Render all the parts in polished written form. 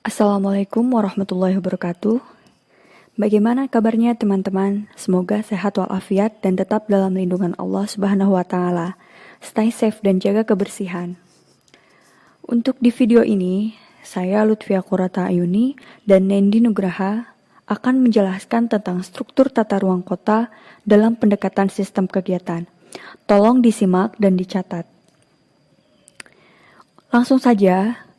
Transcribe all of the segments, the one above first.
Assalamualaikum warahmatullahi wabarakatuh. Bagaimana kabarnya teman-teman? Semoga sehat walafiat dan tetap dalam lindungan Allah Subhanahu wa taala. Stay safe dan jaga kebersihan. Untuk di video ini, saya Lutfia Qurrata Ayuni dan Nendi Nugraha akan menjelaskan tentang struktur tata ruang kota dalam pendekatan sistem kegiatan. Tolong disimak dan dicatat. Langsung saja.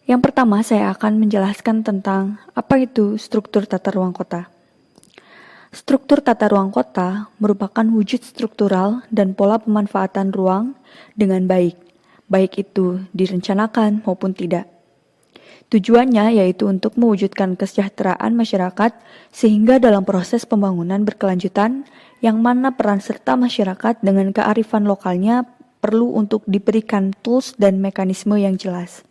Yang pertama, saya akan menjelaskan tentang apa itu struktur tata ruang kota. Struktur tata ruang kota merupakan wujud struktural dan pola pemanfaatan ruang dengan baik itu direncanakan maupun tidak. Tujuannya yaitu untuk mewujudkan kesejahteraan masyarakat sehingga dalam proses pembangunan berkelanjutan yang mana peran serta masyarakat dengan kearifan lokalnya perlu untuk diberikan tools dan mekanisme yang jelas.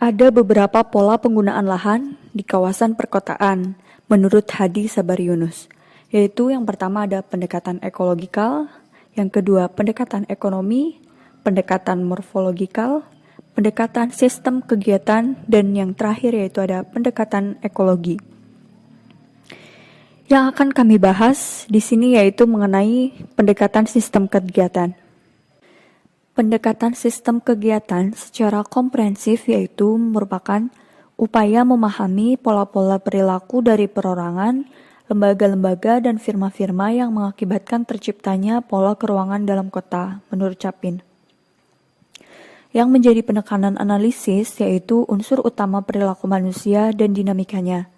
Ada beberapa pola penggunaan lahan di kawasan perkotaan menurut Hadi Sabar Yunus, yaitu yang pertama ada pendekatan ekologikal, yang kedua pendekatan ekonomi, pendekatan morfologikal, pendekatan sistem kegiatan, dan yang terakhir yaitu ada pendekatan ekologi. Yang akan kami bahas di sini yaitu mengenai pendekatan sistem kegiatan. Pendekatan sistem kegiatan secara komprehensif yaitu merupakan upaya memahami pola-pola perilaku dari perorangan, lembaga-lembaga, dan firma-firma yang mengakibatkan terciptanya pola keruangan dalam kota, menurut Capin. Yang menjadi penekanan analisis yaitu unsur utama perilaku manusia dan dinamikanya.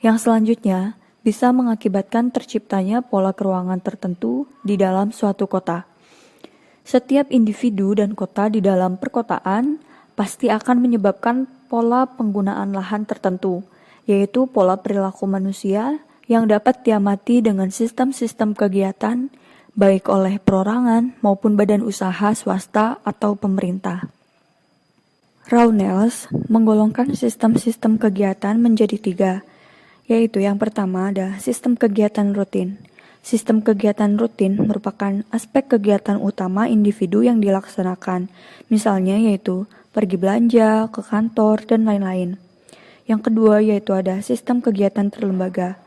Yang selanjutnya bisa mengakibatkan terciptanya pola keruangan tertentu di dalam suatu kota. Setiap individu dan kota di dalam perkotaan pasti akan menyebabkan pola penggunaan lahan tertentu, yaitu pola perilaku manusia yang dapat diamati dengan sistem-sistem kegiatan, baik oleh perorangan maupun badan usaha swasta atau pemerintah. Raunels menggolongkan sistem-sistem kegiatan menjadi 3, yaitu yang pertama ada sistem kegiatan rutin. Sistem kegiatan rutin merupakan aspek kegiatan utama individu yang dilaksanakan, misalnya yaitu pergi belanja, ke kantor, dan lain-lain. Yang kedua yaitu ada sistem kegiatan terlembaga.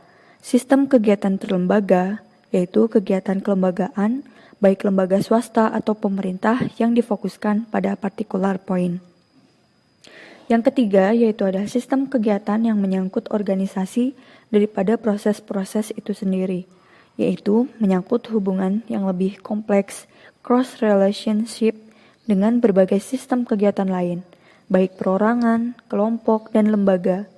Sistem kegiatan terlembaga yaitu kegiatan kelembagaan, baik lembaga swasta atau pemerintah yang difokuskan pada partikular poin. Yang ketiga yaitu ada sistem kegiatan yang menyangkut organisasi daripada proses-proses itu sendiri, yaitu menyangkut hubungan yang lebih kompleks, cross-relationship dengan berbagai sistem kegiatan lain, baik perorangan, kelompok, dan lembaga,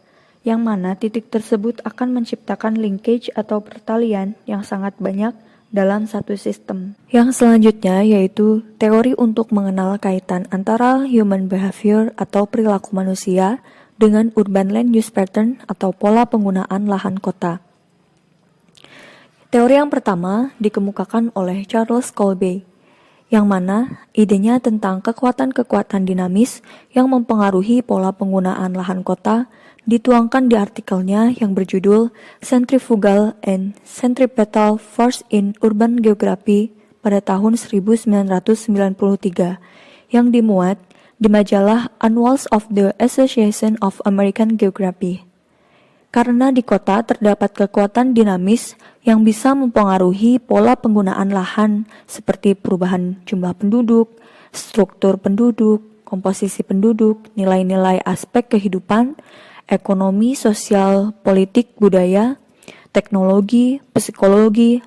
yang mana titik tersebut akan menciptakan linkage atau pertalian yang sangat banyak dalam satu sistem. Yang selanjutnya yaitu teori untuk mengenal kaitan antara human behavior atau perilaku manusia dengan urban land use pattern atau pola penggunaan lahan kota. Teori yang pertama dikemukakan oleh Charles Colby, yang mana idenya tentang kekuatan-kekuatan dinamis yang mempengaruhi pola penggunaan lahan kota dituangkan di artikelnya yang berjudul Centrifugal and Centripetal Force in Urban Geography pada tahun 1993 yang dimuat di majalah Annals of the Association of American Geography. Karena di kota terdapat kekuatan dinamis yang bisa mempengaruhi pola penggunaan lahan seperti perubahan jumlah penduduk, struktur penduduk, komposisi penduduk, nilai-nilai aspek kehidupan, ekonomi, sosial, politik, budaya, teknologi, psikologi,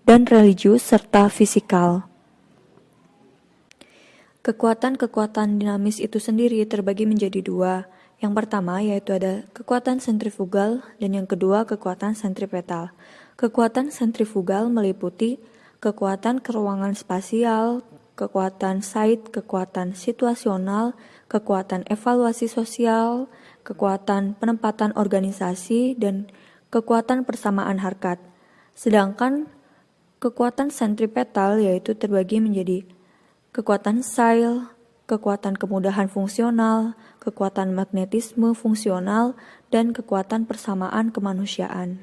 dan religius serta fisikal. Kekuatan-kekuatan dinamis itu sendiri terbagi menjadi 2. Yang pertama yaitu ada kekuatan sentrifugal dan yang kedua kekuatan sentripetal. Kekuatan sentrifugal meliputi kekuatan keruangan spasial, kekuatan site, kekuatan situasional, kekuatan evaluasi sosial, kekuatan penempatan organisasi, dan kekuatan persamaan harkat. Sedangkan kekuatan sentripetal yaitu terbagi menjadi kekuatan sile, kekuatan kemudahan fungsional, kekuatan magnetisme fungsional, dan kekuatan persamaan kemanusiaan.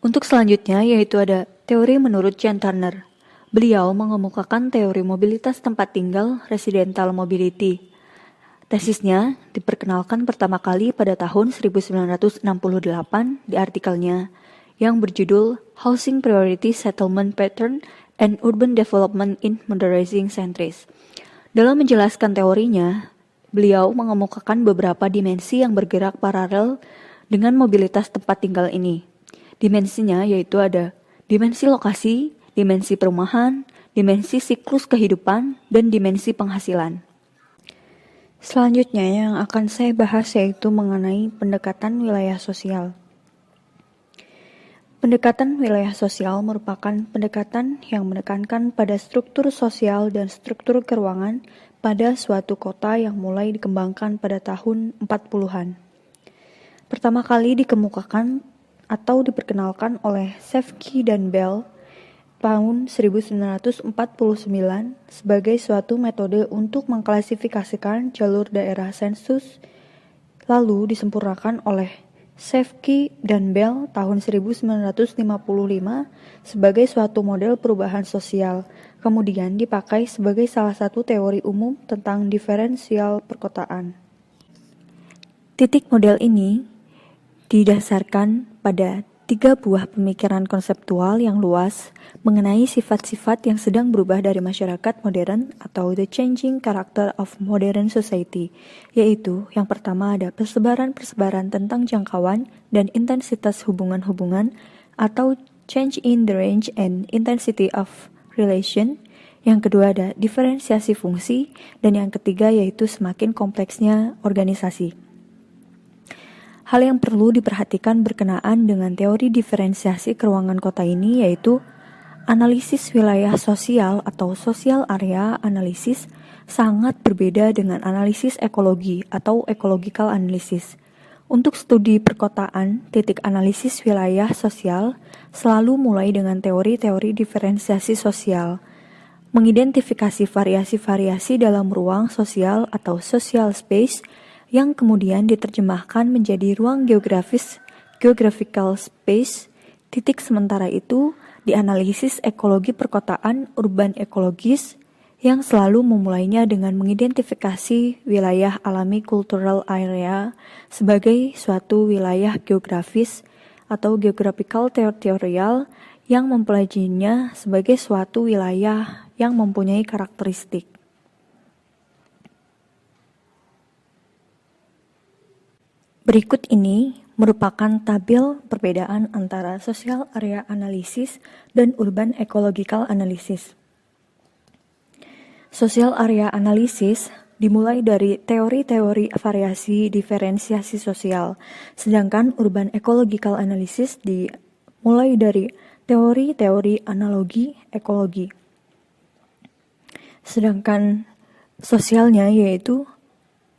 Untuk selanjutnya yaitu ada teori menurut Jan Turner. Beliau mengemukakan teori mobilitas tempat tinggal residential mobility. Tesisnya diperkenalkan pertama kali pada tahun 1968 di artikelnya yang berjudul Housing Priority Settlement Pattern and Urban Development in Modernizing Centuries. Dalam menjelaskan teorinya, beliau mengemukakan beberapa dimensi yang bergerak paralel dengan mobilitas tempat tinggal ini. Dimensinya yaitu ada dimensi lokasi, dimensi perumahan, dimensi siklus kehidupan, dan dimensi penghasilan. Selanjutnya yang akan saya bahas yaitu mengenai pendekatan wilayah sosial. Pendekatan wilayah sosial merupakan pendekatan yang menekankan pada struktur sosial dan struktur keuangan pada suatu kota yang mulai dikembangkan pada tahun 40-an. Pertama kali dikemukakan atau diperkenalkan oleh Shefki dan Bell tahun 1949 sebagai suatu metode untuk mengklasifikasikan jalur daerah sensus, lalu disempurnakan oleh Shefki dan Bell tahun 1955 sebagai suatu model perubahan sosial, kemudian dipakai sebagai salah satu teori umum tentang diferensial perkotaan. Titik model ini didasarkan pada 3 buah pemikiran konseptual yang luas mengenai sifat-sifat yang sedang berubah dari masyarakat modern atau the changing character of modern society, yaitu yang pertama ada persebaran-persebaran tentang jangkauan dan intensitas hubungan-hubungan atau change in the range and intensity of relation, yang kedua ada diferensiasi fungsi, dan yang ketiga yaitu semakin kompleksnya organisasi. Hal yang perlu diperhatikan berkenaan dengan teori diferensiasi keruangan kota ini yaitu analisis wilayah sosial atau social area analysis sangat berbeda dengan analisis ekologi atau ecological analysis. Untuk studi perkotaan, titik analisis wilayah sosial selalu mulai dengan teori-teori diferensiasi sosial, mengidentifikasi variasi-variasi dalam ruang sosial atau social space yang kemudian diterjemahkan menjadi ruang geografis, geographical space. Titik sementara itu dianalisis ekologi perkotaan, urban ekologis, yang selalu memulainya dengan mengidentifikasi wilayah alami cultural area sebagai suatu wilayah geografis atau geographical territorial yang mempelajarinya sebagai suatu wilayah yang mempunyai karakteristik. Berikut ini merupakan tabel perbedaan antara social area analysis dan urban ecological analysis. Social area analysis dimulai dari teori-teori variasi diferensiasi sosial, sedangkan urban ecological analysis dimulai dari teori-teori analogi ekologi. Sedangkan sosialnya yaitu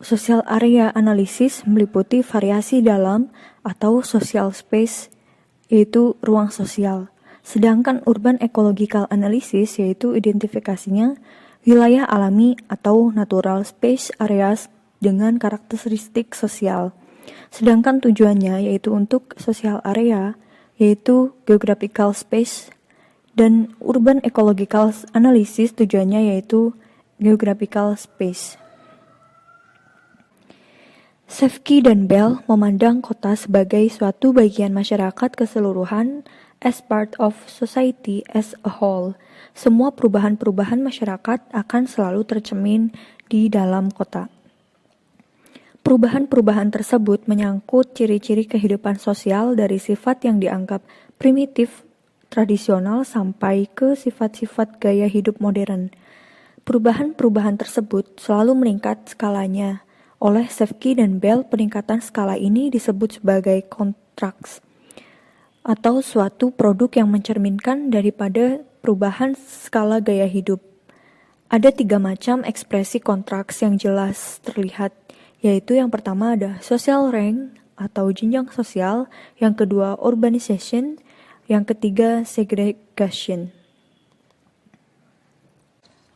social area analysis meliputi variasi dalam atau social space, yaitu ruang sosial. Sedangkan urban ecological analysis yaitu identifikasinya wilayah alami atau natural space areas dengan karakteristik sosial. Sedangkan tujuannya yaitu untuk social area, yaitu geographical space, dan urban ecological analysis tujuannya yaitu geographical space. Shefki dan Bell memandang kota sebagai suatu bagian masyarakat keseluruhan as part of society as a whole. Semua perubahan-perubahan masyarakat akan selalu tercermin di dalam kota. Perubahan-perubahan tersebut menyangkut ciri-ciri kehidupan sosial dari sifat yang dianggap primitif, tradisional sampai ke sifat-sifat gaya hidup modern. Perubahan-perubahan tersebut selalu meningkat skalanya. Oleh Shefki dan Bell, peningkatan skala ini disebut sebagai kontraks atau suatu produk yang mencerminkan daripada perubahan skala gaya hidup. Ada 3 macam ekspresi kontraks yang jelas terlihat, yaitu yang pertama ada social rank atau jenjang sosial, yang kedua urbanization, yang ketiga segregation.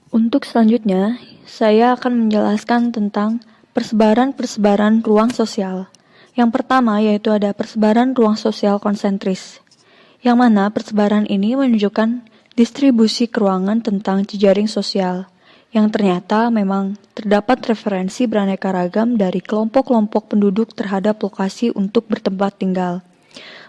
Untuk selanjutnya, saya akan menjelaskan tentang persebaran-persebaran ruang sosial. Yang pertama yaitu ada persebaran ruang sosial konsentris, yang mana persebaran ini menunjukkan distribusi keruangan tentang jejaring sosial. yang ternyata memang terdapat referensi beraneka ragam dari kelompok-kelompok penduduk terhadap lokasi untuk bertempat tinggal.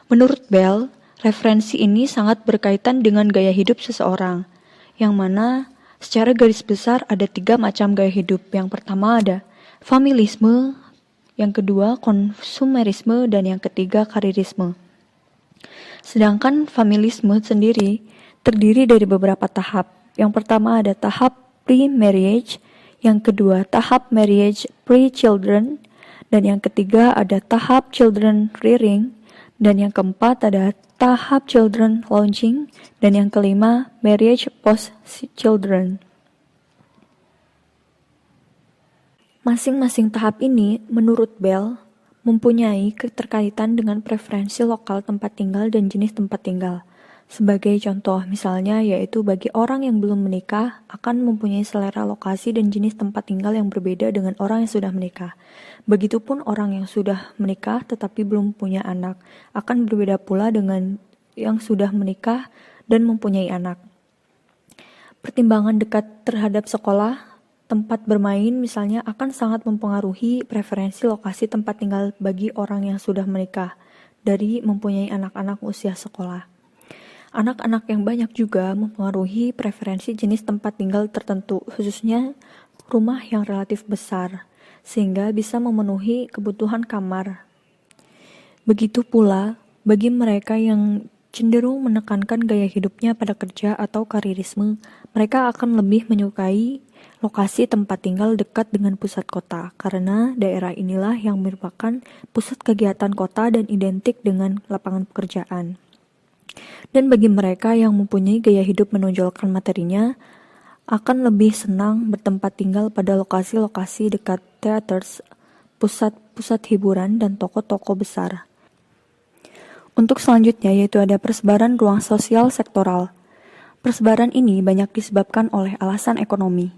Menurut Bell, referensi ini sangat berkaitan dengan gaya hidup seseorang, yang mana secara garis besar ada 3 macam gaya hidup. Yang pertama ada familisme, yang kedua konsumerisme, dan yang ketiga karirisme. Sedangkan familisme sendiri terdiri dari beberapa tahap. Yang pertama ada tahap pre-marriage, yang kedua tahap marriage pre-children, dan yang ketiga ada tahap children rearing, dan yang keempat ada tahap children launching, dan yang kelima marriage post-children. Masing-masing tahap ini, menurut Bell, mempunyai keterkaitan dengan preferensi lokal tempat tinggal dan jenis tempat tinggal. Sebagai contoh misalnya yaitu bagi orang yang belum menikah akan mempunyai selera lokasi dan jenis tempat tinggal yang berbeda dengan orang yang sudah menikah. Begitupun orang yang sudah menikah tetapi belum punya anak akan berbeda pula dengan yang sudah menikah dan mempunyai anak. Pertimbangan dekat terhadap sekolah, tempat bermain misalnya akan sangat mempengaruhi preferensi lokasi tempat tinggal bagi orang yang sudah menikah dari mempunyai anak-anak usia sekolah. Anak-anak yang banyak juga mempengaruhi preferensi jenis tempat tinggal tertentu, khususnya rumah yang relatif besar, sehingga bisa memenuhi kebutuhan kamar. Begitu pula bagi mereka yang cenderung menekankan gaya hidupnya pada kerja atau karirisme, mereka akan lebih menyukai lokasi tempat tinggal dekat dengan pusat kota, karena daerah inilah yang merupakan pusat kegiatan kota dan identik dengan lapangan pekerjaan. Dan bagi mereka yang mempunyai gaya hidup menonjolkan materinya, akan lebih senang bertempat tinggal pada lokasi-lokasi dekat theaters, pusat-pusat hiburan, dan toko-toko besar. Untuk selanjutnya yaitu ada persebaran ruang sosial sektoral. Persebaran ini banyak disebabkan oleh alasan ekonomi.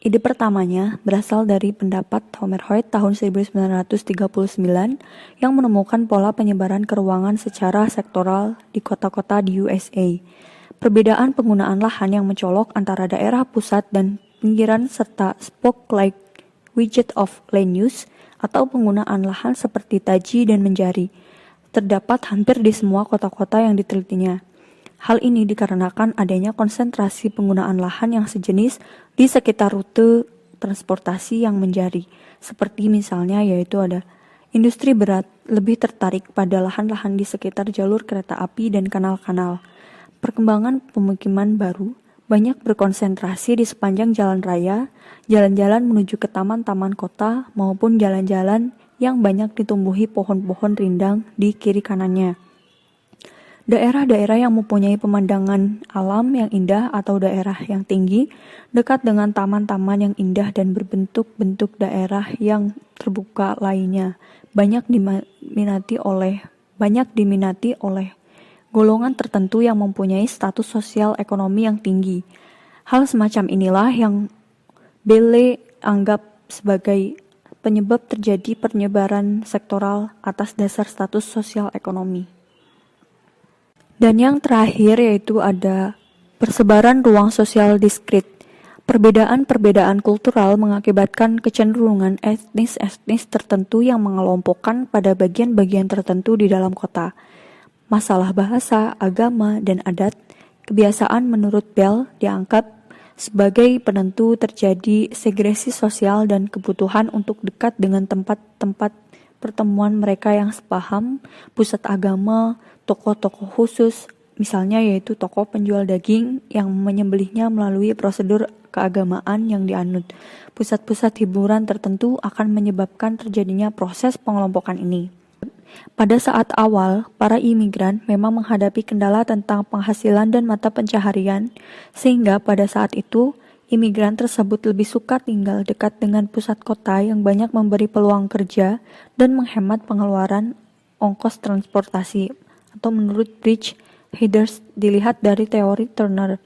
Ide pertamanya berasal dari pendapat Homer Hoyt tahun 1939 yang menemukan pola penyebaran keruangan secara sektoral di kota-kota di USA. Perbedaan penggunaan lahan yang mencolok antara daerah pusat dan pinggiran serta spoke-like widget of land use atau penggunaan lahan seperti taji dan menjari terdapat hampir di semua kota-kota yang ditelitinya. Hal ini dikarenakan adanya konsentrasi penggunaan lahan yang sejenis di sekitar rute transportasi yang menjadi, seperti misalnya yaitu ada industri berat lebih tertarik pada lahan-lahan di sekitar jalur kereta api dan kanal-kanal. Perkembangan pemukiman baru banyak berkonsentrasi di sepanjang jalan raya, jalan-jalan menuju ke taman-taman kota maupun jalan-jalan yang banyak ditumbuhi pohon-pohon rindang di kiri kanannya. Daerah-daerah yang mempunyai pemandangan alam yang indah atau daerah yang tinggi, dekat dengan taman-taman yang indah dan berbentuk-bentuk daerah yang terbuka lainnya, banyak diminati oleh golongan tertentu yang mempunyai status sosial ekonomi yang tinggi. Hal semacam inilah yang Belle anggap sebagai penyebab terjadi penyebaran sektoral atas dasar status sosial ekonomi. Dan yang terakhir yaitu ada persebaran ruang sosial diskrit. Perbedaan-perbedaan kultural mengakibatkan kecenderungan etnis-etnis tertentu yang mengelompokkan pada bagian-bagian tertentu di dalam kota. Masalah bahasa, agama, dan adat, kebiasaan menurut Bell dianggap sebagai penentu terjadi segresi sosial dan kebutuhan untuk dekat dengan tempat-tempat pertemuan mereka yang sepaham, pusat agama, toko-toko khusus, misalnya yaitu toko penjual daging yang menyembelihnya melalui prosedur keagamaan yang dianut. Pusat-pusat hiburan tertentu akan menyebabkan terjadinya proses pengelompokan ini. Pada saat awal, para imigran memang menghadapi kendala tentang penghasilan dan mata pencaharian, sehingga pada saat itu, imigran tersebut lebih suka tinggal dekat dengan pusat kota yang banyak memberi peluang kerja dan menghemat pengeluaran ongkos transportasi, atau menurut Bridge Headers dilihat dari teori Turner.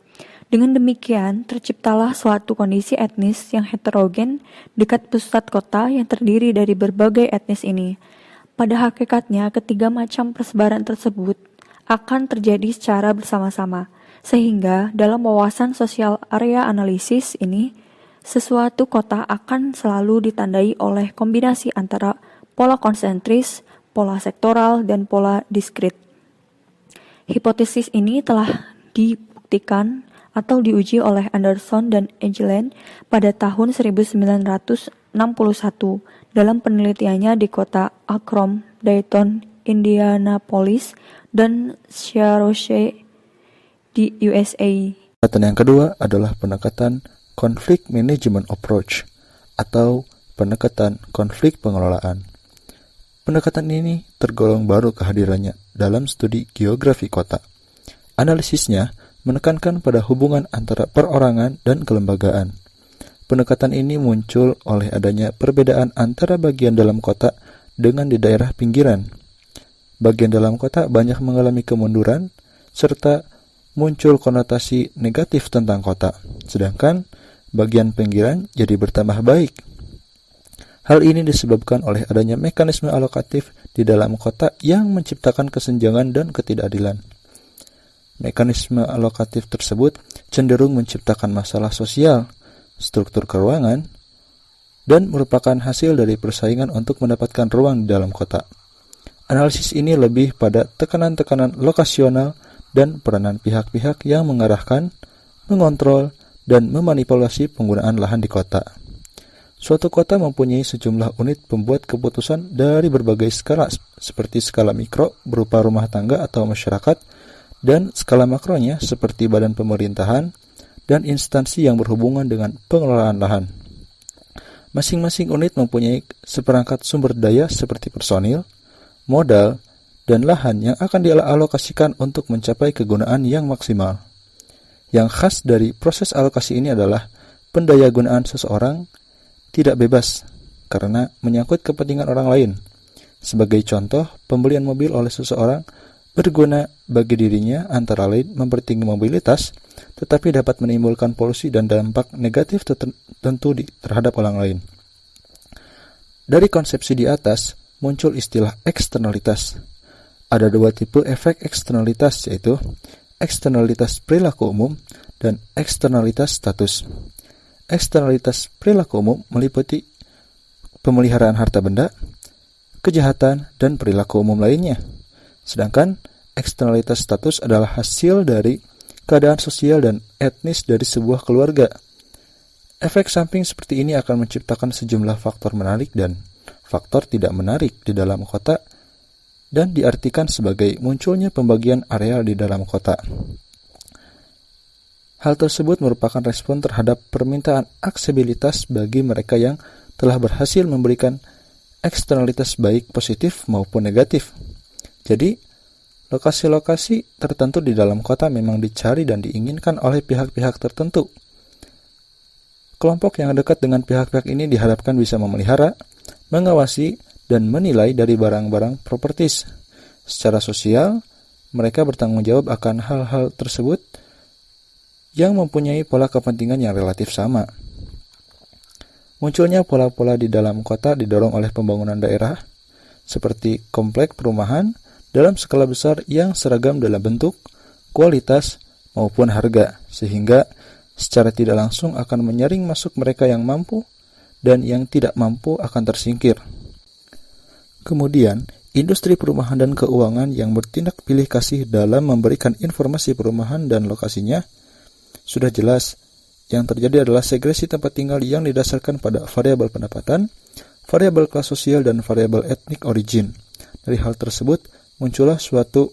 Dengan demikian, terciptalah suatu kondisi etnis yang heterogen dekat pusat kota yang terdiri dari berbagai etnis ini. Pada hakikatnya, ketiga macam persebaran tersebut akan terjadi secara bersama-sama, sehingga dalam wawasan sosial area analisis ini, Sesuatu kota akan selalu ditandai oleh kombinasi antara pola konsentris, pola sektoral, dan pola diskrit. Hipotesis ini telah dibuktikan atau diuji oleh Anderson dan Egeland pada tahun 1961 dalam penelitiannya di kota Akron, Dayton, Indianapolis, dan Cherokee di USA. Pendekatan yang kedua adalah pendekatan Conflict Management Approach atau pendekatan konflik pengelolaan. Pendekatan ini tergolong baru kehadirannya dalam studi geografi kota. Analisisnya menekankan pada hubungan antara perorangan dan kelembagaan. Pendekatan ini muncul oleh adanya perbedaan antara bagian dalam kota dengan di daerah pinggiran. Bagian dalam kota banyak mengalami kemunduran, serta muncul konotasi negatif tentang kota, sedangkan bagian pinggiran jadi bertambah baik. Hal ini disebabkan oleh adanya mekanisme alokatif di dalam kota yang menciptakan kesenjangan dan ketidakadilan. Mekanisme alokatif tersebut cenderung menciptakan masalah sosial, struktur keuangan, dan merupakan hasil dari persaingan untuk mendapatkan ruang di dalam kota. Analisis ini lebih pada tekanan-tekanan lokasional dan peranan pihak-pihak yang mengarahkan, mengontrol, dan memanipulasi penggunaan lahan di kota. Suatu kota mempunyai sejumlah unit pembuat keputusan dari berbagai skala, seperti skala mikro berupa rumah tangga atau masyarakat, dan skala makronya seperti badan pemerintahan dan instansi yang berhubungan dengan pengelolaan lahan. Masing-masing unit mempunyai seperangkat sumber daya seperti personil, modal, dan lahan yang akan dialokasikan untuk mencapai kegunaan yang maksimal. Yang khas dari proses alokasi ini adalah pendayagunaan seseorang tidak bebas karena menyangkut kepentingan orang lain. Sebagai contoh, pembelian mobil oleh seseorang berguna bagi dirinya antara lain mempertinggi mobilitas, tetapi dapat menimbulkan polusi dan dampak negatif tertentu terhadap orang lain. Dari konsepsi di atas, muncul istilah eksternalitas. Ada dua tipe efek eksternalitas, yaitu eksternalitas perilaku umum dan eksternalitas status. Eksternalitas perilaku umum meliputi pemeliharaan harta benda, kejahatan, dan perilaku umum lainnya. Sedangkan eksternalitas status adalah hasil dari keadaan sosial dan etnis dari sebuah keluarga. Efek samping seperti ini akan menciptakan sejumlah faktor menarik dan faktor tidak menarik di dalam kota, dan diartikan sebagai munculnya pembagian areal di dalam kota. Hal tersebut merupakan respon terhadap permintaan aksesibilitas bagi mereka yang telah berhasil memberikan eksternalitas baik positif maupun negatif. Jadi, lokasi-lokasi tertentu di dalam kota memang dicari dan diinginkan oleh pihak-pihak tertentu. Kelompok yang dekat dengan pihak-pihak ini diharapkan bisa memelihara, mengawasi, dan menilai dari barang-barang properties. Secara sosial, mereka bertanggung jawab akan hal-hal tersebut yang mempunyai pola kepentingan yang relatif sama. Munculnya pola-pola di dalam kota didorong oleh pembangunan daerah, seperti kompleks perumahan dalam skala besar yang seragam dalam bentuk, kualitas, maupun harga, sehingga secara tidak langsung akan menyaring masuk mereka yang mampu dan yang tidak mampu akan tersingkir. Kemudian, industri perumahan dan keuangan yang bertindak pilih kasih dalam memberikan informasi perumahan dan lokasinya, sudah jelas yang terjadi adalah segresi tempat tinggal yang didasarkan pada variabel pendapatan, variabel kelas sosial, dan variabel etnik origin. Dari hal tersebut, muncullah suatu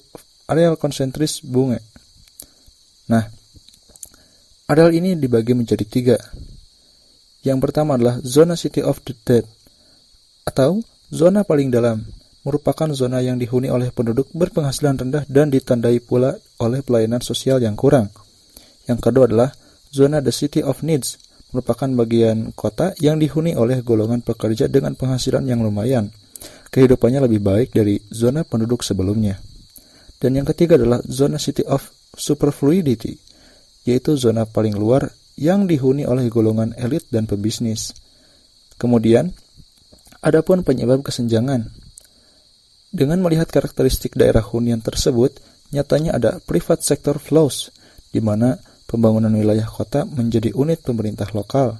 areal konsentris bunga. Nah, areal ini dibagi menjadi 3. Yang pertama adalah zona City of the Dead, atau zona paling dalam, merupakan zona yang dihuni oleh penduduk berpenghasilan rendah dan ditandai pula oleh pelayanan sosial yang kurang. Yang kedua adalah zona The City of Needs, merupakan bagian kota yang dihuni oleh golongan pekerja dengan penghasilan yang lumayan. Kehidupannya lebih baik dari zona penduduk sebelumnya. Dan yang ketiga adalah zona City of Superfluidity, yaitu zona paling luar yang dihuni oleh golongan elit dan pebisnis. Kemudian, adapun penyebab kesenjangan. Dengan melihat karakteristik daerah hunian tersebut, nyatanya ada private sector flows, di mana pembangunan wilayah kota menjadi unit pemerintah lokal.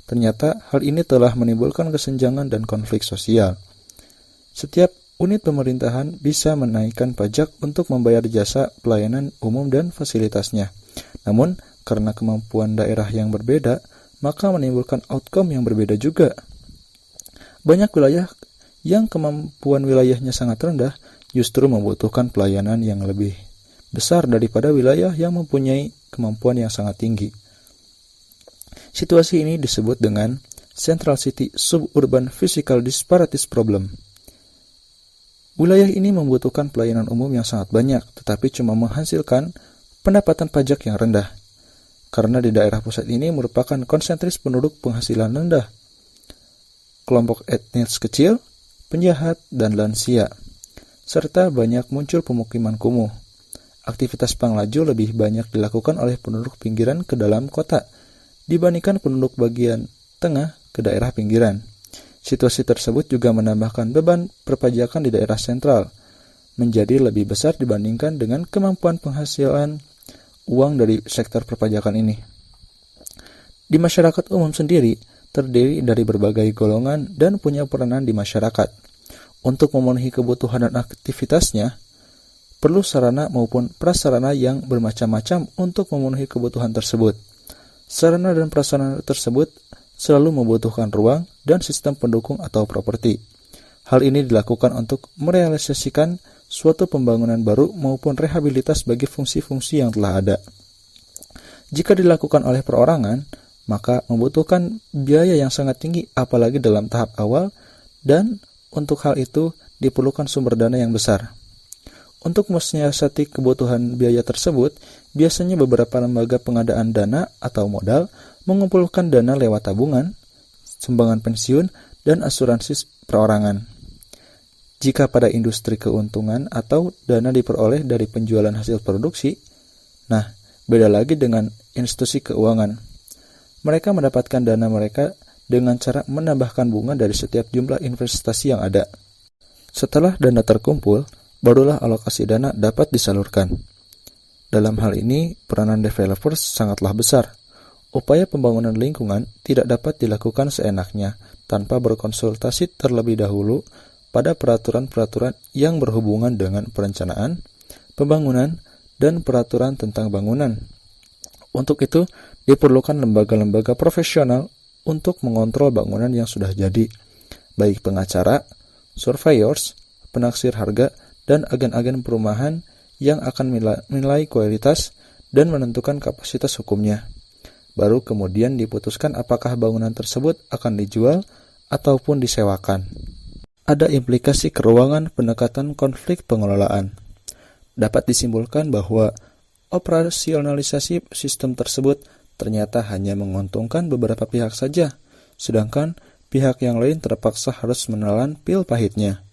Ternyata hal ini telah menimbulkan kesenjangan dan konflik sosial. Setiap unit pemerintahan bisa menaikkan pajak untuk membayar jasa pelayanan umum dan fasilitasnya. Namun, karena kemampuan daerah yang berbeda, maka menimbulkan outcome yang berbeda juga. Banyak wilayah yang kemampuan wilayahnya sangat rendah justru membutuhkan pelayanan yang lebih besar daripada wilayah yang mempunyai kemampuan yang sangat tinggi. Situasi ini disebut dengan Central City Suburban Physical Disparities Problem. Wilayah ini membutuhkan pelayanan umum yang sangat banyak, tetapi cuma menghasilkan pendapatan pajak yang rendah. Karena di daerah pusat ini merupakan konsentris penduduk penghasilan rendah, kelompok etnis kecil, penjahat, dan lansia, serta banyak muncul pemukiman kumuh. Aktivitas penglaju lebih banyak dilakukan oleh penduduk pinggiran ke dalam kota, dibandingkan penduduk bagian tengah ke daerah pinggiran. Situasi tersebut juga menambahkan beban perpajakan di daerah sentral menjadi lebih besar dibandingkan dengan kemampuan penghasilan uang dari sektor perpajakan ini. Di masyarakat umum sendiri terdiri dari berbagai golongan dan punya peranan di masyarakat. Untuk memenuhi kebutuhan dan aktivitasnya, perlu sarana maupun prasarana yang bermacam-macam untuk memenuhi kebutuhan tersebut. Sarana dan prasarana tersebut selalu membutuhkan ruang dan sistem pendukung atau properti. Hal ini dilakukan untuk merealisasikan suatu pembangunan baru maupun rehabilitas bagi fungsi-fungsi yang telah ada. Jika dilakukan oleh perorangan, maka membutuhkan biaya yang sangat tinggi apalagi dalam tahap awal, dan untuk hal itu diperlukan sumber dana yang besar. Untuk mensiasati kebutuhan biaya tersebut, biasanya beberapa lembaga pengadaan dana atau modal mengumpulkan dana lewat tabungan, sumbangan pensiun, dan asuransi perorangan. Jika pada industri keuntungan atau dana diperoleh dari penjualan hasil produksi, nah, beda lagi dengan institusi keuangan. Mereka mendapatkan dana mereka dengan cara menambahkan bunga dari setiap jumlah investasi yang ada. Setelah dana terkumpul, barulah alokasi dana dapat disalurkan. Dalam hal ini, peranan developers sangatlah besar. Upaya pembangunan lingkungan tidak dapat dilakukan seenaknya tanpa berkonsultasi terlebih dahulu pada peraturan-peraturan yang berhubungan dengan perencanaan, pembangunan, dan peraturan tentang bangunan. Untuk itu, diperlukan lembaga-lembaga profesional untuk mengontrol bangunan yang sudah jadi, baik pengacara, surveyors, penaksir harga, dan agen-agen perumahan yang akan menilai kualitas dan menentukan kapasitas hukumnya. Baru kemudian diputuskan apakah bangunan tersebut akan dijual ataupun disewakan. Ada implikasi keuangan pendekatan konflik pengelolaan. Dapat disimpulkan bahwa operasionalisasi sistem tersebut ternyata hanya menguntungkan beberapa pihak saja, sedangkan pihak yang lain terpaksa harus menelan pil pahitnya.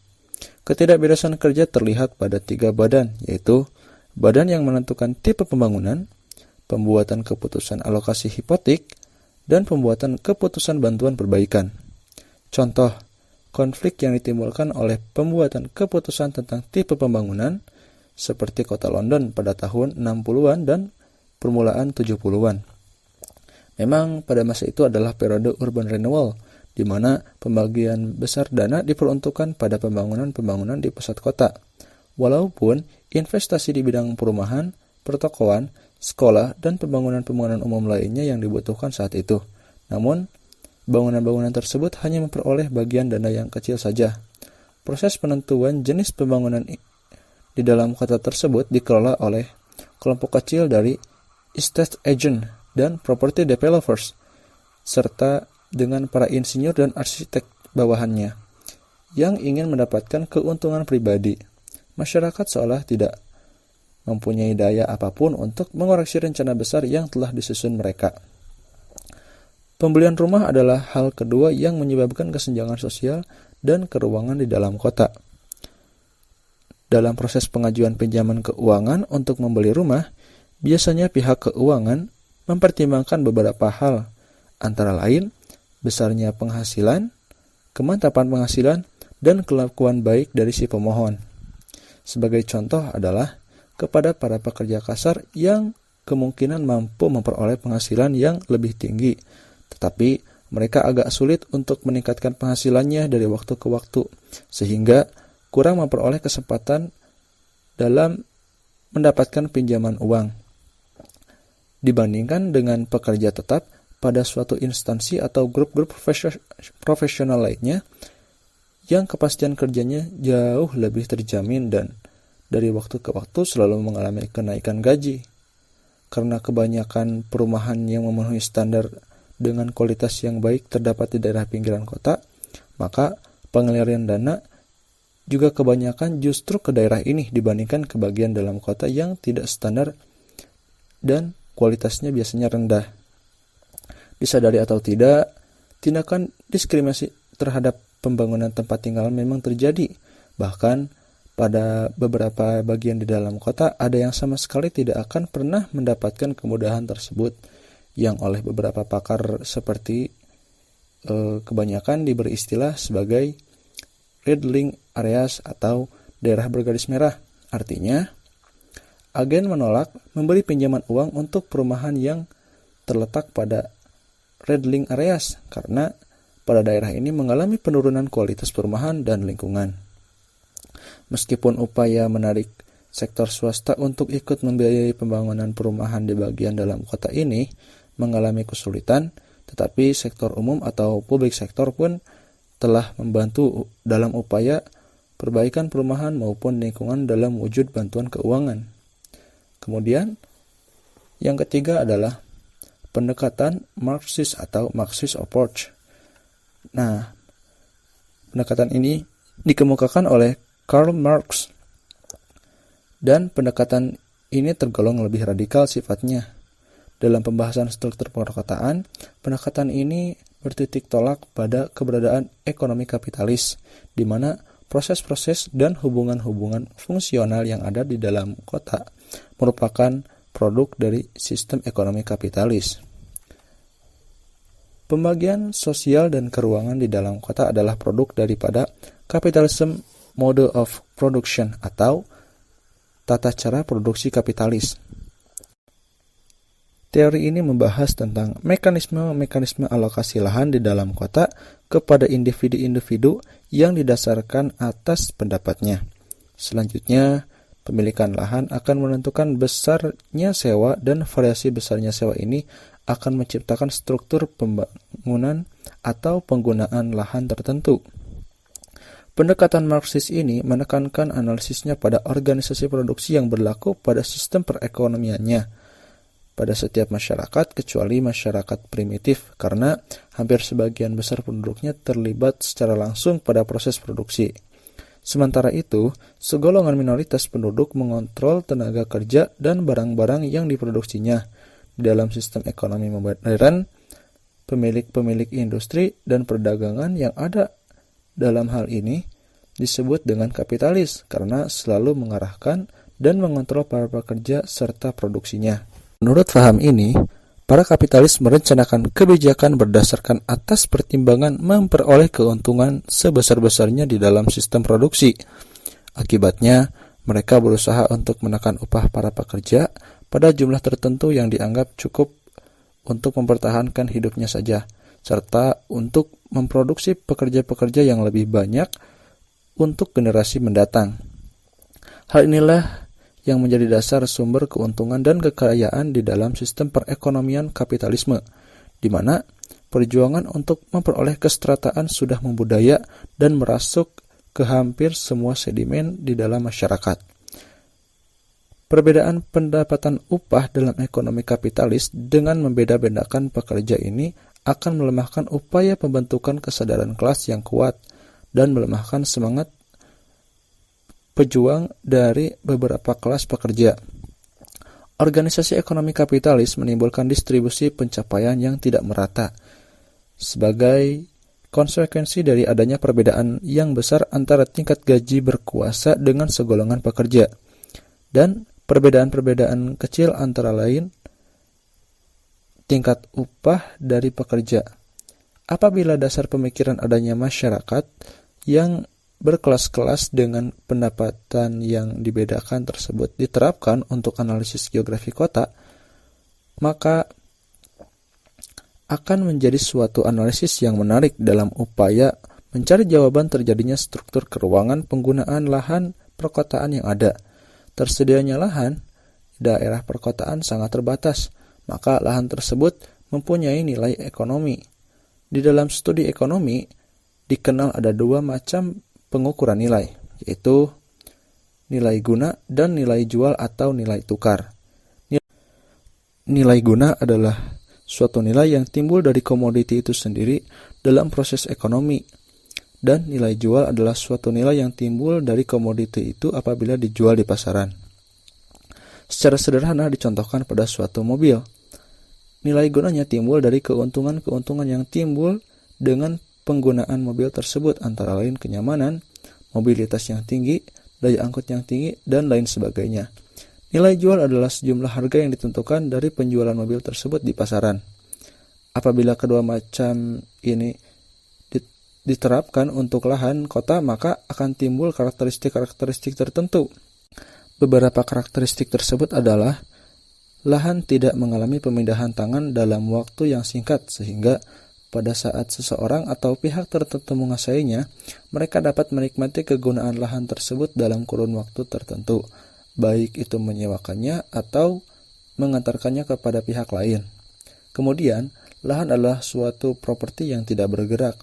Ketidakberesan kerja terlihat pada 3 badan, yaitu badan yang menentukan tipe pembangunan, pembuatan keputusan alokasi hipotek, dan pembuatan keputusan bantuan perbaikan. Contoh, konflik yang ditimbulkan oleh pembuatan keputusan tentang tipe pembangunan, seperti kota London pada tahun 60-an dan permulaan 70-an. Memang pada masa itu adalah periode urban renewal, di mana pembagian besar dana diperuntukkan pada pembangunan-pembangunan di pusat kota. Walaupun investasi di bidang perumahan, pertokoan, sekolah, dan pembangunan-pembangunan umum lainnya yang dibutuhkan saat itu. Namun, bangunan-bangunan tersebut hanya memperoleh bagian dana yang kecil saja. Proses penentuan jenis pembangunan di dalam kota tersebut dikelola oleh kelompok kecil dari estate agent dan property developers, serta dengan para insinyur dan arsitek bawahannya yang ingin mendapatkan keuntungan pribadi. Masyarakat seolah tidak mempunyai daya apapun untuk mengoreksi rencana besar yang telah disusun mereka. Pembelian rumah adalah hal kedua yang menyebabkan kesenjangan sosial dan keruangan di dalam kota. Dalam proses pengajuan pinjaman keuangan untuk membeli rumah, biasanya pihak keuangan mempertimbangkan beberapa hal, antara lain besarnya penghasilan, kemantapan penghasilan, dan kelakuan baik dari si pemohon. Sebagai contoh adalah kepada para pekerja kasar yang kemungkinan mampu memperoleh penghasilan yang lebih tinggi, tetapi mereka agak sulit untuk meningkatkan penghasilannya dari waktu ke waktu, sehingga kurang memperoleh kesempatan dalam mendapatkan pinjaman uang. Dibandingkan dengan pekerja tetap pada suatu instansi atau grup-grup profesional lainnya, yang kepastian kerjanya jauh lebih terjamin dan dari waktu ke waktu selalu mengalami kenaikan gaji. Karena kebanyakan perumahan yang memenuhi standar dengan kualitas yang baik terdapat di daerah pinggiran kota, maka pengaliran dana juga kebanyakan justru ke daerah ini dibandingkan ke bagian dalam kota yang tidak standar dan kualitasnya biasanya rendah. Disadari atau tidak, tindakan diskriminasi terhadap pembangunan tempat tinggal memang terjadi. Bahkan pada beberapa bagian di dalam kota ada yang sama sekali tidak akan pernah mendapatkan kemudahan tersebut, yang oleh beberapa pakar seperti kebanyakan diberi istilah sebagai red link areas atau daerah bergaris merah. Artinya, agen menolak memberi pinjaman uang untuk perumahan yang terletak pada red link areas karena pada daerah ini mengalami penurunan kualitas perumahan dan lingkungan. Meskipun upaya menarik sektor swasta untuk ikut membiayai pembangunan perumahan di bagian dalam kota ini mengalami kesulitan, tetapi sektor umum atau publik sektor pun telah membantu dalam upaya perbaikan perumahan maupun lingkungan dalam wujud bantuan keuangan. Kemudian, yang ketiga adalah pendekatan Marxist atau Marxist approach. Nah, pendekatan ini dikemukakan oleh Karl Marx, dan pendekatan ini tergolong lebih radikal sifatnya. Dalam pembahasan struktur perkotaan, pendekatan ini bertitik tolak pada keberadaan ekonomi kapitalis, di mana proses-proses dan hubungan-hubungan fungsional yang ada di dalam kota merupakan produk dari sistem ekonomi kapitalis. Pembagian sosial dan keuangan di dalam kota adalah produk daripada capitalism mode of production atau tata cara produksi kapitalis. Teori ini membahas tentang mekanisme alokasi lahan di dalam kota kepada individu-individu yang didasarkan atas pendapatnya. Selanjutnya, pemilikan lahan akan menentukan besarnya sewa dan variasi besarnya sewa ini akan menciptakan struktur pembangunan atau penggunaan lahan tertentu. Pendekatan Marxis ini menekankan analisisnya pada organisasi produksi yang berlaku pada sistem perekonomiannya pada setiap masyarakat kecuali masyarakat primitif karena hampir sebagian besar penduduknya terlibat secara langsung pada proses produksi. Sementara itu, segolongan minoritas penduduk mengontrol tenaga kerja dan barang-barang yang diproduksinya. Di dalam sistem ekonomi modern, pemilik-pemilik industri dan perdagangan yang ada dalam hal ini disebut dengan kapitalis karena selalu mengarahkan dan mengontrol para pekerja serta produksinya. Menurut paham ini, para kapitalis merencanakan kebijakan berdasarkan atas pertimbangan memperoleh keuntungan sebesar-besarnya di dalam sistem produksi. Akibatnya, mereka berusaha untuk menekan upah para pekerja pada jumlah tertentu yang dianggap cukup untuk mempertahankan hidupnya saja, serta untuk memproduksi pekerja-pekerja yang lebih banyak untuk generasi mendatang. Hal inilah yang menjadi dasar sumber keuntungan dan kekayaan di dalam sistem perekonomian kapitalisme, di mana perjuangan untuk memperoleh kesetaraan sudah membudaya dan merasuk ke hampir semua sedimen di dalam masyarakat. Perbedaan pendapatan upah dalam ekonomi kapitalis dengan membeda-bedakan pekerja ini akan melemahkan upaya pembentukan kesadaran kelas yang kuat dan melemahkan semangat pejuang dari beberapa kelas pekerja. Organisasi ekonomi kapitalis menimbulkan distribusi pencapaian yang tidak merata. Sebagai konsekuensi dari adanya perbedaan yang besar antara tingkat gaji berkuasa dengan segolongan pekerja, dan perbedaan-perbedaan kecil antara lain tingkat upah dari pekerja. Apabila dasar pemikiran adanya masyarakat yang berkelas-kelas dengan pendapatan yang dibedakan tersebut diterapkan untuk analisis geografi kota, maka akan menjadi suatu analisis yang menarik dalam upaya mencari jawaban terjadinya struktur keruangan penggunaan lahan perkotaan yang ada. Tersedianya lahan di daerah perkotaan sangat terbatas, maka lahan tersebut mempunyai nilai ekonomi. Di dalam studi ekonomi, dikenal ada dua macam pengukuran nilai, yaitu nilai guna dan nilai jual atau nilai tukar. Nilai guna adalah suatu nilai yang timbul dari komoditi itu sendiri dalam proses ekonomi, dan nilai jual adalah suatu nilai yang timbul dari komoditi itu apabila dijual di pasaran. Secara sederhana dicontohkan pada suatu mobil. Nilai gunanya timbul dari keuntungan-keuntungan yang timbul dengan penggunaan mobil tersebut, antara lain kenyamanan, mobilitas yang tinggi, daya angkut yang tinggi, dan lain sebagainya. Nilai jual adalah sejumlah harga yang ditentukan dari penjualan mobil tersebut di pasaran. Apabila kedua macam ini diterapkan untuk lahan kota, maka akan timbul karakteristik-karakteristik tertentu. Beberapa karakteristik tersebut adalah lahan tidak mengalami pemindahan tangan dalam waktu yang singkat, sehingga pada saat seseorang atau pihak tertentu menguasainya, mereka dapat menikmati kegunaan lahan tersebut dalam kurun waktu tertentu, baik itu menyewakannya atau mengantarkannya kepada pihak lain. Kemudian, lahan adalah suatu properti yang tidak bergerak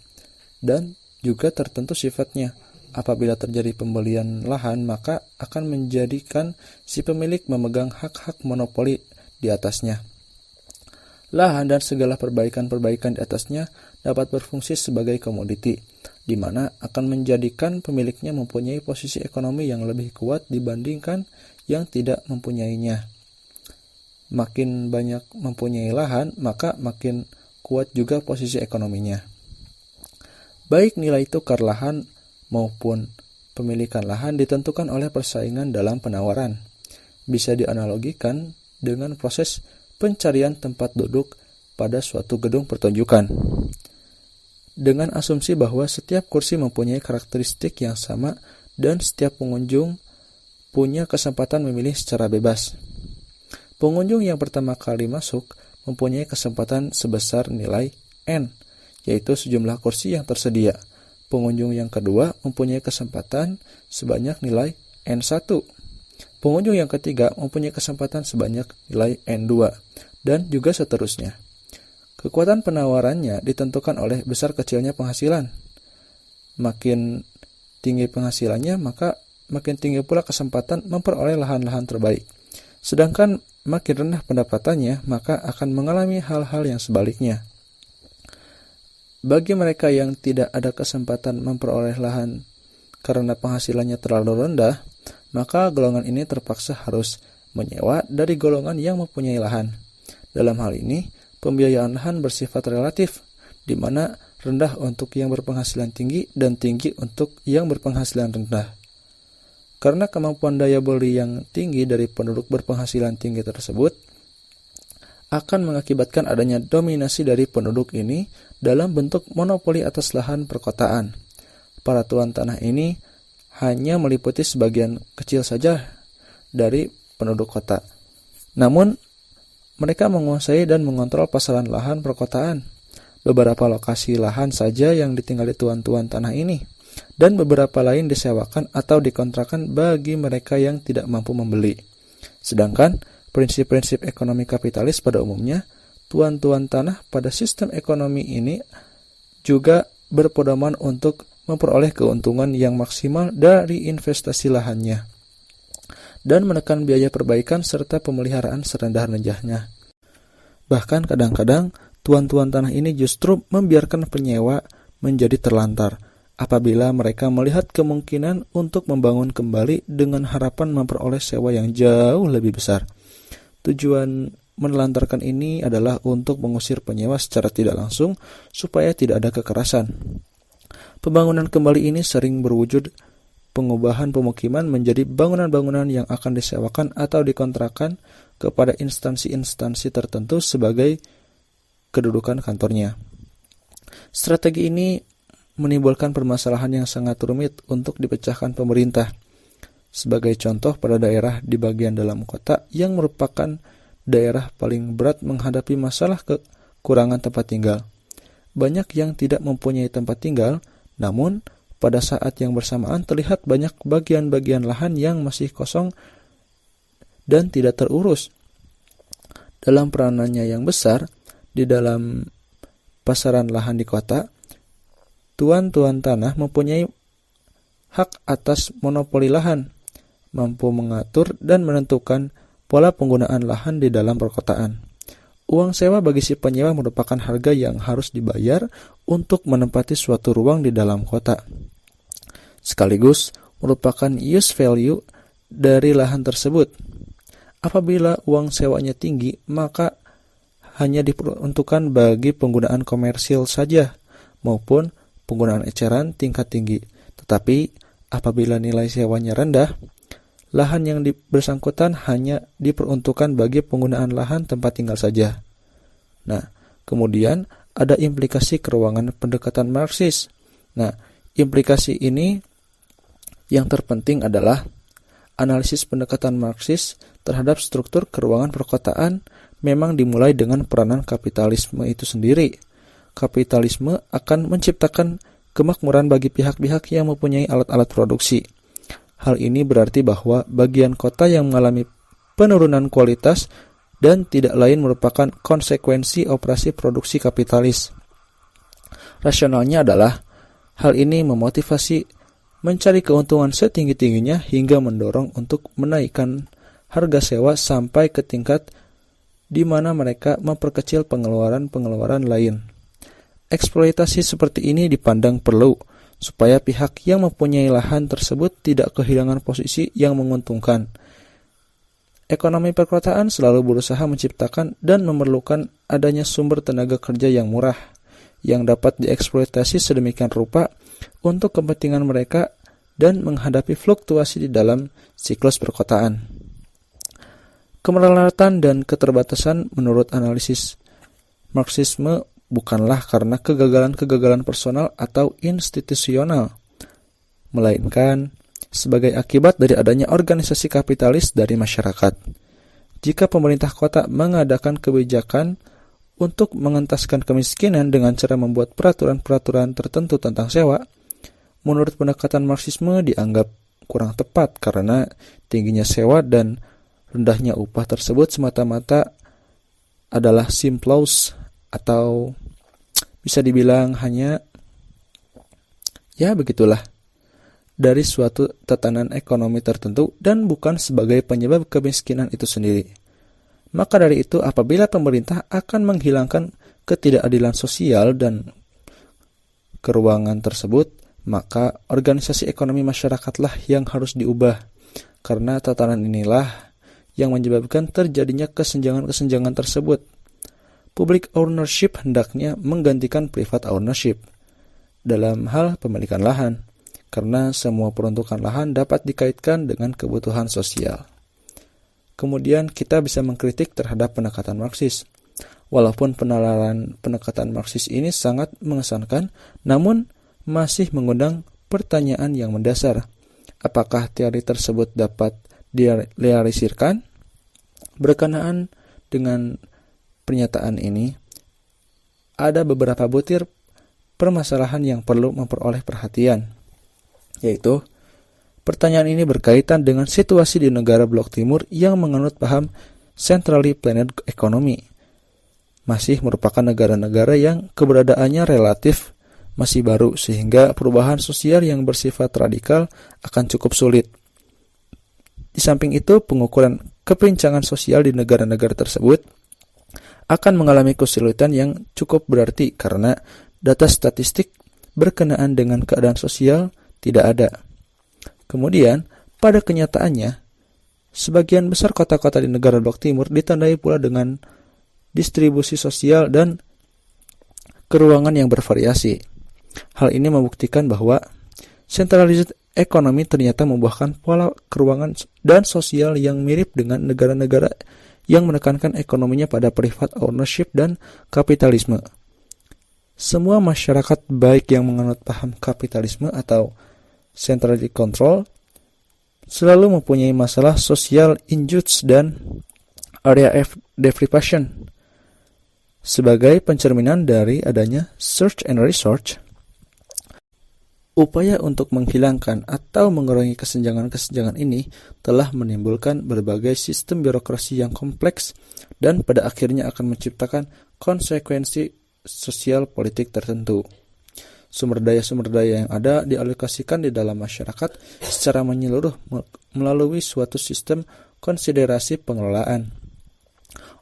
dan juga tertentu sifatnya. Apabila terjadi pembelian lahan, maka akan menjadikan si pemilik memegang hak-hak monopoli di atasnya. Lahan dan segala perbaikan-perbaikan di atasnya dapat berfungsi sebagai komoditi, di mana akan menjadikan pemiliknya mempunyai posisi ekonomi yang lebih kuat dibandingkan yang tidak mempunyainya. Makin banyak mempunyai lahan, maka makin kuat juga posisi ekonominya. Baik nilai tukar lahan maupun pemilikan lahan ditentukan oleh persaingan dalam penawaran. Bisa dianalogikan dengan proses pencarian tempat duduk pada suatu gedung pertunjukan. Dengan asumsi bahwa setiap kursi mempunyai karakteristik yang sama dan setiap pengunjung punya kesempatan memilih secara bebas. Pengunjung yang pertama kali masuk mempunyai kesempatan sebesar nilai N, yaitu sejumlah kursi yang tersedia. Pengunjung yang kedua mempunyai kesempatan sebanyak nilai N1. Pengunjung yang ketiga mempunyai kesempatan sebanyak nilai N2, dan juga seterusnya. Kekuatan penawarannya ditentukan oleh besar kecilnya penghasilan. Makin tinggi penghasilannya, maka makin tinggi pula kesempatan memperoleh lahan-lahan terbaik. Sedangkan makin rendah pendapatannya, maka akan mengalami hal-hal yang sebaliknya. Bagi mereka yang tidak ada kesempatan memperoleh lahan karena penghasilannya terlalu rendah, maka golongan ini terpaksa harus menyewa dari golongan yang mempunyai lahan. Dalam hal ini, pembiayaan lahan bersifat relatif, di mana rendah untuk yang berpenghasilan tinggi dan tinggi untuk yang berpenghasilan rendah. Karena kemampuan daya beli yang tinggi dari penduduk berpenghasilan tinggi tersebut akan mengakibatkan adanya dominasi dari penduduk ini dalam bentuk monopoli atas lahan perkotaan. Para tuan tanah ini hanya meliputi sebagian kecil saja dari penduduk kota. Namun, mereka menguasai dan mengontrol pasaran lahan perkotaan. Beberapa lokasi lahan saja yang ditinggali tuan-tuan tanah ini, dan beberapa lain disewakan atau dikontrakan bagi mereka yang tidak mampu membeli. Sedangkan, prinsip-prinsip ekonomi kapitalis pada umumnya, tuan-tuan tanah pada sistem ekonomi ini juga berpedoman untuk memperoleh keuntungan yang maksimal dari investasi lahannya dan menekan biaya perbaikan serta pemeliharaan serendah-rendahnya. Bahkan kadang-kadang tuan-tuan tanah ini justru membiarkan penyewa menjadi terlantar apabila mereka melihat kemungkinan untuk membangun kembali dengan harapan memperoleh sewa yang jauh lebih besar. Tujuan menelantarkan ini adalah untuk mengusir penyewa secara tidak langsung supaya tidak ada kekerasan. Pembangunan kembali ini sering berwujud pengubahan pemukiman menjadi bangunan-bangunan yang akan disewakan atau dikontrakkan kepada instansi-instansi tertentu sebagai kedudukan kantornya. Strategi ini menimbulkan permasalahan yang sangat rumit untuk dipecahkan pemerintah. Sebagai contoh, pada daerah di bagian dalam kota yang merupakan daerah paling berat menghadapi masalah kekurangan tempat tinggal. Banyak yang tidak mempunyai tempat tinggal, namun pada saat yang bersamaan terlihat banyak bagian-bagian lahan yang masih kosong dan tidak terurus. Dalam peranannya yang besar di dalam pasaran lahan di kota, tuan-tuan tanah mempunyai hak atas monopoli lahan, mampu mengatur dan menentukan pola penggunaan lahan di dalam perkotaan. Uang sewa bagi si penyewa merupakan harga yang harus dibayar untuk menempati suatu ruang di dalam kota. Sekaligus merupakan use value dari lahan tersebut. Apabila uang sewanya tinggi, maka hanya diperuntukkan bagi penggunaan komersil saja maupun penggunaan eceran tingkat tinggi. Tetapi apabila nilai sewanya rendah, lahan yang bersangkutan hanya diperuntukkan bagi penggunaan lahan tempat tinggal saja. Nah, kemudian ada implikasi keruangan pendekatan Marxis. Nah, implikasi ini yang terpenting adalah analisis pendekatan Marxis terhadap struktur keruangan perkotaan memang dimulai dengan peranan kapitalisme itu sendiri. Kapitalisme akan menciptakan kemakmuran bagi pihak-pihak yang mempunyai alat-alat produksi. Hal ini berarti bahwa bagian kota yang mengalami penurunan kualitas dan tidak lain merupakan konsekuensi operasi produksi kapitalis. Rasionalnya adalah hal ini memotivasi mencari keuntungan setinggi-tingginya hingga mendorong untuk menaikkan harga sewa sampai ke tingkat di mana mereka memperkecil pengeluaran-pengeluaran lain. Eksploitasi seperti ini dipandang perlu supaya pihak yang mempunyai lahan tersebut tidak kehilangan posisi yang menguntungkan. Ekonomi perkotaan selalu berusaha menciptakan dan memerlukan adanya sumber tenaga kerja yang murah, yang dapat dieksploitasi sedemikian rupa untuk kepentingan mereka dan menghadapi fluktuasi di dalam siklus perkotaan. Kemelaratan dan keterbatasan menurut analisis Marxisme bukanlah karena kegagalan-kegagalan personal atau institusional, melainkan sebagai akibat dari adanya organisasi kapitalis dari masyarakat. Jika pemerintah kota mengadakan kebijakan untuk mengentaskan kemiskinan dengan cara membuat peraturan-peraturan tertentu tentang sewa, menurut pendekatan Marxisme dianggap kurang tepat karena tingginya sewa dan rendahnya upah tersebut semata-mata adalah simplause atau bisa dibilang hanya ya begitulah dari suatu tatanan ekonomi tertentu dan bukan sebagai penyebab kemiskinan itu sendiri. Maka dari itu apabila pemerintah akan menghilangkan ketidakadilan sosial dan keruangan tersebut, maka organisasi ekonomi masyarakatlah yang harus diubah, karena tatanan inilah yang menyebabkan terjadinya kesenjangan-kesenjangan tersebut. Public ownership hendaknya menggantikan private ownership dalam hal pemilikan lahan, karena semua peruntukan lahan dapat dikaitkan dengan kebutuhan sosial. Kemudian kita bisa mengkritik terhadap pendekatan Marxis. Walaupun penalaran pendekatan Marxis ini sangat mengesankan, namun masih mengundang pertanyaan yang mendasar. Apakah teori tersebut dapat direalisirkan? Berkenaan dengan pernyataan ini, ada beberapa butir permasalahan yang perlu memperoleh perhatian, yaitu pertanyaan ini berkaitan dengan situasi di negara blok timur yang menganut paham centrally planned economy. Masih merupakan negara-negara yang keberadaannya relatif masih baru, sehingga perubahan sosial yang bersifat radikal akan cukup sulit. Di samping itu, pengukuran kepincangan sosial di negara-negara tersebut akan mengalami kesulitan yang cukup berarti karena data statistik berkenaan dengan keadaan sosial tidak ada. Kemudian, pada kenyataannya, sebagian besar kota-kota di negara blok timur ditandai pula dengan distribusi sosial dan keruangan yang bervariasi. Hal ini membuktikan bahwa centralized economy ternyata membuahkan pola keruangan dan sosial yang mirip dengan negara-negara yang menekankan ekonominya pada private ownership dan kapitalisme. Semua masyarakat baik yang menganut paham kapitalisme atau centrally control selalu mempunyai masalah social injustice dan area deprivation. Sebagai pencerminan dari adanya search and research, upaya untuk menghilangkan atau mengurangi kesenjangan-kesenjangan ini telah menimbulkan berbagai sistem birokrasi yang kompleks dan pada akhirnya akan menciptakan konsekuensi sosial politik tertentu. Sumber daya yang ada dialokasikan di dalam masyarakat secara menyeluruh melalui suatu sistem konsiderasi pengelolaan.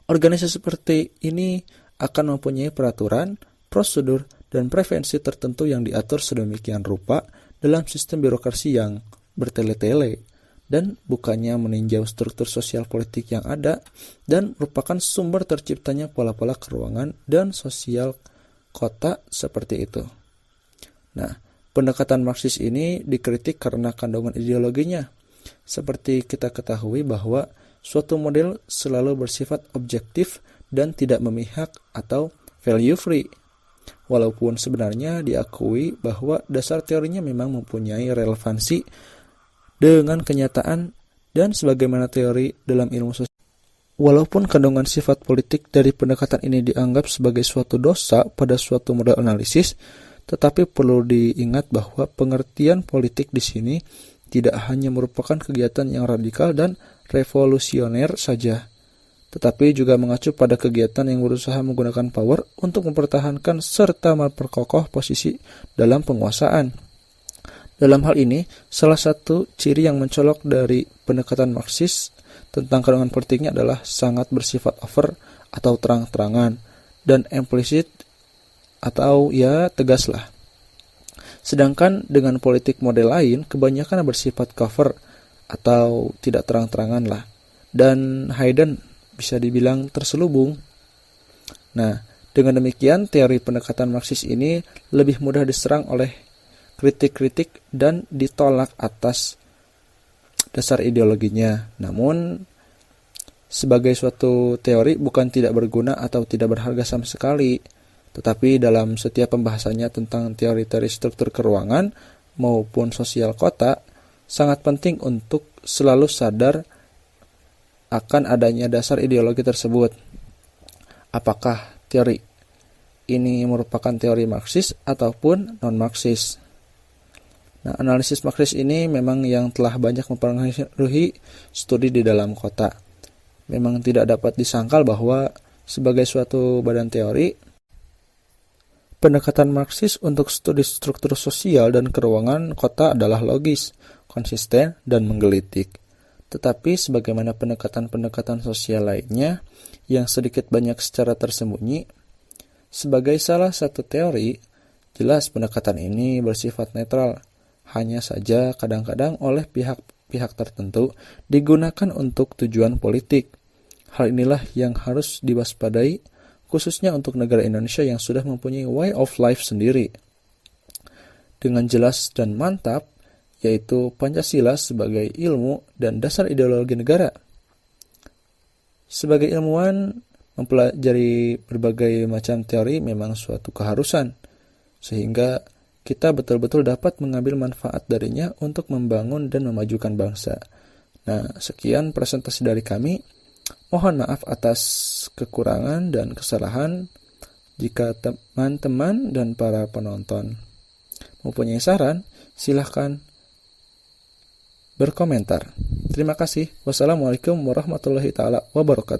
Organisasi seperti ini akan mempunyai peraturan, prosedur, dan preferensi tertentu yang diatur sedemikian rupa dalam sistem birokrasi yang bertele-tele dan bukannya meninjau struktur sosial politik yang ada dan merupakan sumber terciptanya pola-pola keuangan dan sosial kota seperti itu. Nah, pendekatan Marxis ini dikritik karena kandungan ideologinya. Seperti kita ketahui bahwa suatu model selalu bersifat objektif dan tidak memihak atau value free. Walaupun sebenarnya diakui bahwa dasar teorinya memang mempunyai relevansi dengan kenyataan dan sebagaimana teori dalam ilmu sosial. Walaupun kandungan sifat politik dari pendekatan ini dianggap sebagai suatu dosa pada suatu model analisis, tetapi perlu diingat bahwa pengertian politik di sini tidak hanya merupakan kegiatan yang radikal dan revolusioner saja, tetapi juga mengacu pada kegiatan yang berusaha menggunakan power untuk mempertahankan serta memperkokoh posisi dalam penguasaan. Dalam hal ini, salah satu ciri yang mencolok dari pendekatan Marxis tentang kandungan politiknya adalah sangat bersifat over atau terang-terangan dan implisit atau tegaslah. Sedangkan dengan politik model lain kebanyakan bersifat cover atau tidak terang-terangan lah, dan hidden bisa dibilang terselubung. Nah, dengan demikian teori pendekatan Marxis ini lebih mudah diserang oleh kritik-kritik dan ditolak atas dasar ideologinya. Namun sebagai suatu teori bukan tidak berguna atau tidak berharga sama sekali, tetapi dalam setiap pembahasannya tentang teori-teori struktur keuangan maupun sosial kota, sangat penting untuk selalu sadar akan adanya dasar ideologi tersebut. Apakah teori ini merupakan teori Marxis ataupun non-Marxis? Nah, analisis Marxis ini memang yang telah banyak mempengaruhi studi di dalam kota. Memang tidak dapat disangkal bahwa sebagai suatu badan teori, pendekatan Marxis untuk studi struktur sosial dan keuangan kota adalah logis, konsisten, dan menggelitik. Tetapi sebagaimana pendekatan-pendekatan sosial lainnya yang sedikit banyak secara tersembunyi, sebagai salah satu teori, jelas pendekatan ini bersifat netral. Hanya saja kadang-kadang oleh pihak-pihak tertentu digunakan untuk tujuan politik. Hal inilah yang harus diwaspadai, khususnya untuk negara Indonesia yang sudah mempunyai way of life sendiri dengan jelas dan mantap, yaitu Pancasila sebagai ilmu dan dasar ideologi negara. Sebagai ilmuwan, mempelajari berbagai macam teori memang suatu keharusan, sehingga kita betul-betul dapat mengambil manfaat darinya untuk membangun dan memajukan bangsa. Nah, sekian presentasi dari kami. Mohon maaf atas kekurangan dan kesalahan jika teman-teman dan para penonton mempunyai saran, silahkan berkomentar. Terima kasih. Wassalamualaikum warahmatullahi wabarakatuh.